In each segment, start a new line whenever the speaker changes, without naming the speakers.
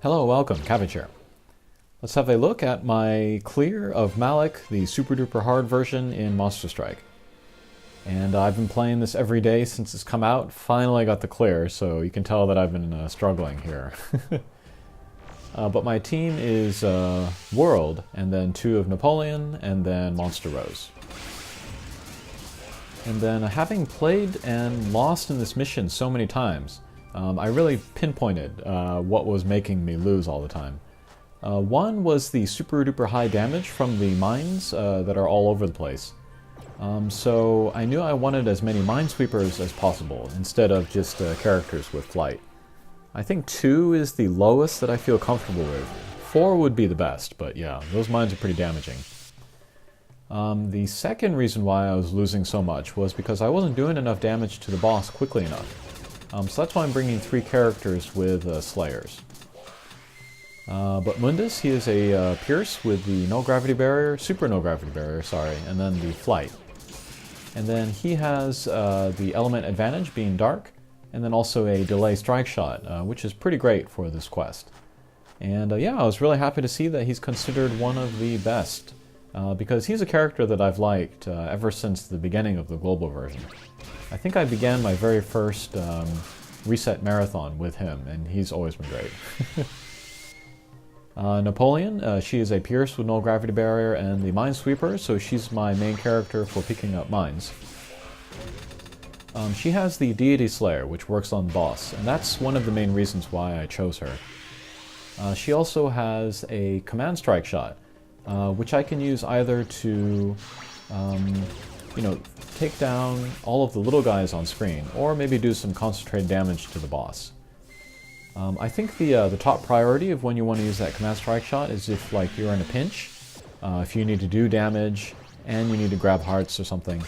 Hello, welcome, Cabbage here. Let's have a look at my clear of Marik, the super-duper hard version in Monster Strike. And I've been playing this every day since it's come out. Finally got the clear, so you can tell that I've been struggling here. But my team is World, and then 2 of Napoleon, and then Monster Rose. And then having played and lost in this mission so many times, I really pinpointed what was making me lose all the time. One was the super-duper high damage from the mines that are all over the place. So I knew I wanted as many minesweepers as possible, instead of just characters with flight. I think 2 is the lowest that I feel comfortable with. 4 would be the best, but yeah, those mines are pretty damaging. The second reason why I was losing so much was because I wasn't doing enough damage to the boss quickly enough. So that's why I'm bringing 3 characters with Slayers. But Mundus, he is a Pierce with the no gravity barrier, super no gravity barrier, sorry, and then the flight. And then he has the element advantage being dark, and then also a delay strike shot, which is pretty great for this quest. And yeah, I was really happy to see that he's considered one of the best, because he's a character that I've liked ever since the beginning of the global version. I think I began my very first reset marathon with him, and he's always been great. Napoleon, she is a Pierce with no gravity barrier and the Minesweeper, so she's my main character for picking up mines. She has the Deity Slayer, which works on the boss, and that's one of the main reasons why I chose her. She also has a Command Strike shot, which I can use either to, take down all of the little guys on screen, or maybe do some concentrated damage to the boss. I think the top priority of when you want to use that Command Strike shot is if you're in a pinch, if you need to do damage, and you need to grab hearts or something.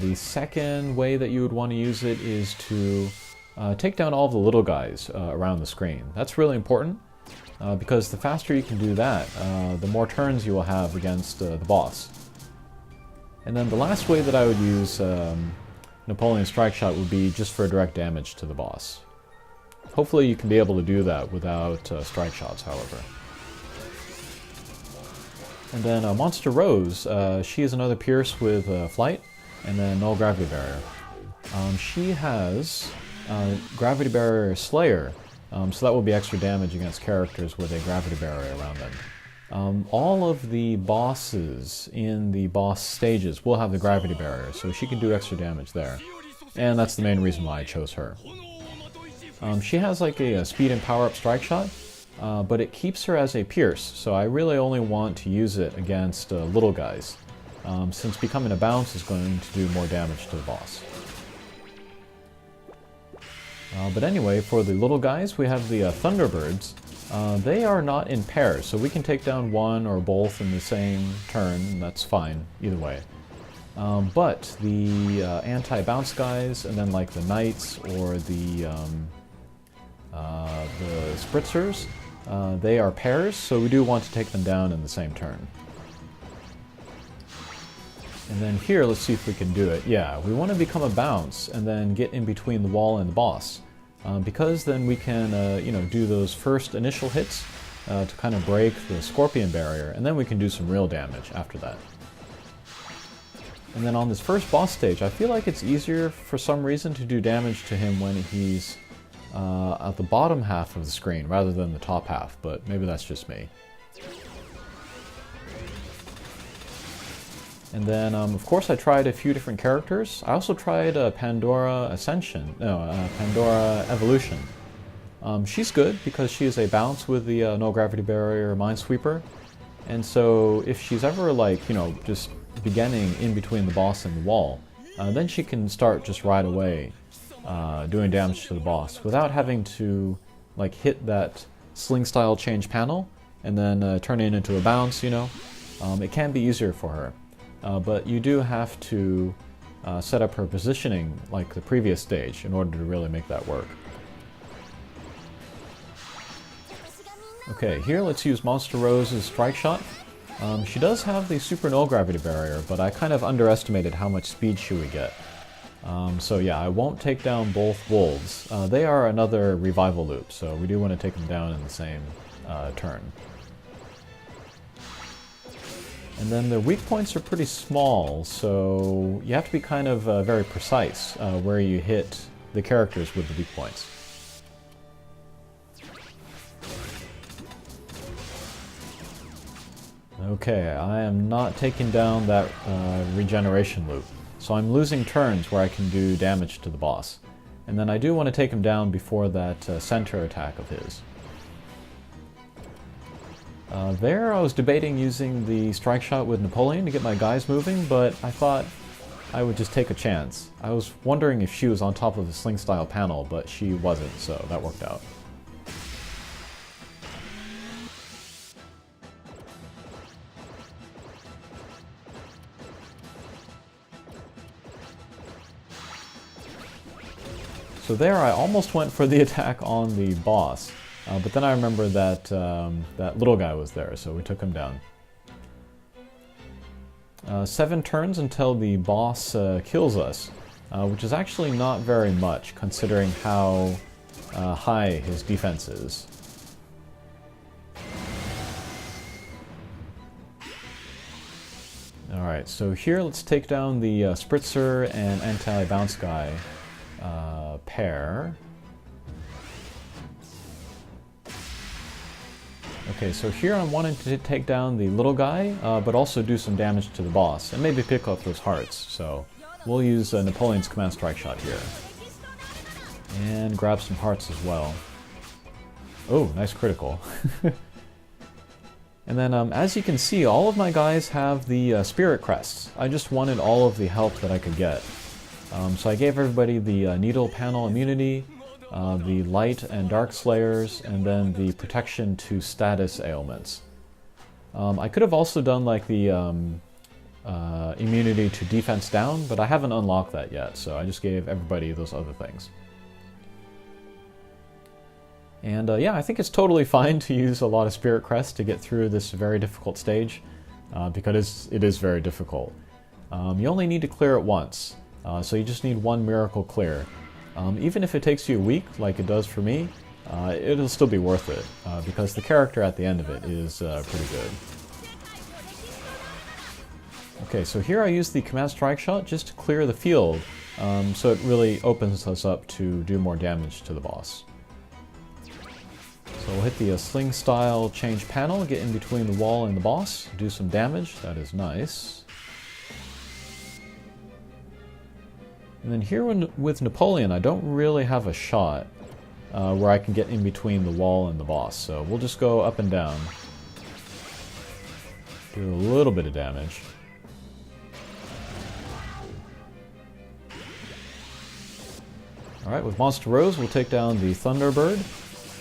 The second way that you would want to use it is to take down all of the little guys around the screen. That's really important, because the faster you can do that, the more turns you will have against the boss. And then the last way that I would use Napoleon Strike Shot would be just for direct damage to the boss. Hopefully you can be able to do that without strike shots, however. And then Monster Rose, she is another Pierce with flight, and then no gravity barrier. She has gravity barrier Slayer, so that will be extra damage against characters with a gravity barrier around them. All of the bosses in the boss stages will have the gravity barrier, so she can do extra damage there. And that's the main reason why I chose her. She has a speed and power up strike shot, but it keeps her as a Pierce, so I really only want to use it against little guys, since becoming a bounce is going to do more damage to the boss. But anyway, for the little guys, we have the Thunderbirds. They are not in pairs, so we can take down one or both in the same turn, and that's fine, either way. But the anti-bounce guys, and then the Knights or the Spritzers, they are pairs, so we do want to take them down in the same turn. And then here, let's see if we can do it. Yeah, we want to become a bounce and then get in between the wall and the boss. Because then we can, do those first initial hits to kind of break the Scorpion barrier, and then we can do some real damage after that. And then on this first boss stage, I feel like it's easier for some reason to do damage to him when he's at the bottom half of the screen rather than the top half, but maybe that's just me. And then, of course, I tried a few different characters. I also tried Pandora Evolution. She's good because she is a bounce with the no gravity barrier Minesweeper. And so if she's ever just beginning in between the boss and the wall, then she can start just right away doing damage to the boss without having to hit that sling style change panel and then turn it into a bounce, It can be easier for her. But you do have to set up her positioning like the previous stage in order to really make that work. Okay, here let's use Monster Rose's Strike Shot. She does have the super no gravity barrier, but I kind of underestimated how much speed she would get. So yeah, I won't take down both wolves. They are another revival loop, so we do want to take them down in the same turn. And then the weak points are pretty small, so you have to be kind of very precise where you hit the characters with the weak points. Okay, I am not taking down that regeneration loop, so I'm losing turns where I can do damage to the boss. And then I do want to take him down before that center attack of his. There I was debating using the strike shot with Napoleon to get my guys moving, but I thought I would just take a chance. I was wondering if she was on top of the sling style panel, but she wasn't, so that worked out. So there I almost went for the attack on the boss, but then I remember that that little guy was there, so we took him down. 7 turns until the boss kills us, which is actually not very much considering how high his defense is. Alright, so here let's take down the Spritzer and anti-bounce guy pair. Okay, so here I'm wanting to take down the little guy, but also do some damage to the boss, and maybe pick up those hearts. So we'll use Napoleon's command strike shot here. And grab some hearts as well. Oh, nice critical. And then as you can see, all of my guys have the spirit crests. I just wanted all of the help that I could get. So I gave everybody the needle panel immunity, the light and dark slayers, and then the protection to status ailments. I could have also done like the immunity to defense down, but I haven't unlocked that yet, so I just gave everybody those other things. And yeah, I think it's totally fine to use a lot of Spirit Crest to get through this very difficult stage, because it is very difficult. You only need to clear it once, so you just need one miracle clear. Even if it takes you a week, like it does for me, it'll still be worth it, because the character at the end of it is pretty good. Okay, so here I use the Command Strike Shot just to clear the field, so it really opens us up to do more damage to the boss. So we'll hit the Sling Style Change panel, get in between the wall and the boss, do some damage. That is nice. And then here with Napoleon, I don't really have a shot where I can get in between the wall and the boss. So we'll just go up and down. Do a little bit of damage. Alright, with Monster Rose, we'll take down the Thunderbird.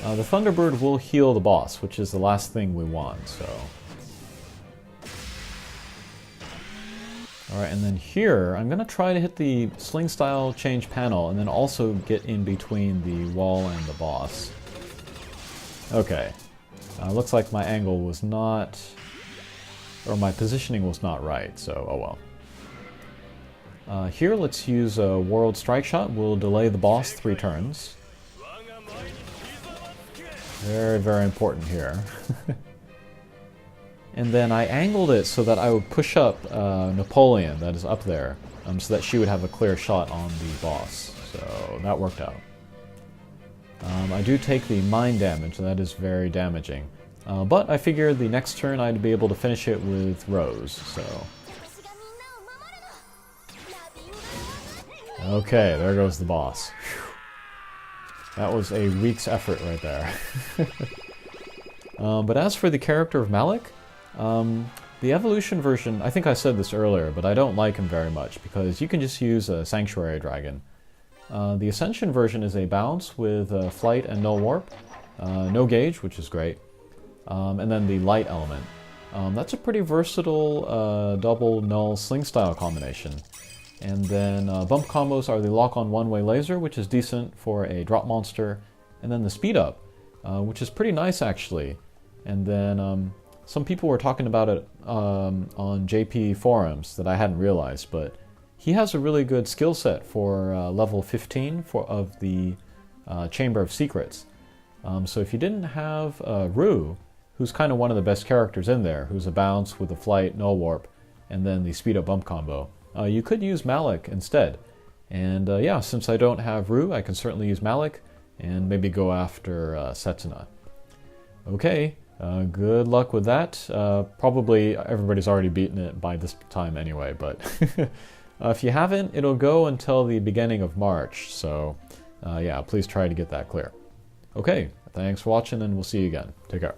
The Thunderbird will heal the boss, which is the last thing we want, so... Alright, and then here, I'm going to try to hit the Sling Style Change panel, and then also get in between the wall and the boss. Okay. Looks like my angle was not... or my positioning was not right, so oh well. Here, let's use a World Strike Shot. We'll delay the boss 3 turns. Very, very important here. And then I angled it so that I would push up Napoleon, that is up there, so that she would have a clear shot on the boss. So that worked out. I do take the mine damage, and that is very damaging. But I figured the next turn I'd be able to finish it with Rose, so... Okay, there goes the boss. Whew. That was a week's effort right there. But as for the character of Marik, the evolution version, I think I said this earlier, but I don't like him very much because you can just use a Sanctuary Dragon. The Ascension version is a bounce with flight and no warp, no gauge, which is great, and then the light element. That's a pretty versatile double null sling style combination. And then bump combos are the lock-on one-way laser, which is decent for a drop monster, and then the speed up, which is pretty nice actually. And then some people were talking about it on JP forums that I hadn't realized, but he has a really good skill set for level 15 of the Chamber of Secrets. So if you didn't have Rue, who's kind of one of the best characters in there, who's a bounce with a flight, null warp, and then the speed up bump combo, you could use Marik instead. And yeah, since I don't have Rue, I can certainly use Marik and maybe go after Setsuna. Okay, good luck with that. Probably everybody's already beaten it by this time anyway, but if you haven't, it'll go until the beginning of March, so yeah, please try to get that clear. Okay, thanks for watching, and we'll see you again. Take care.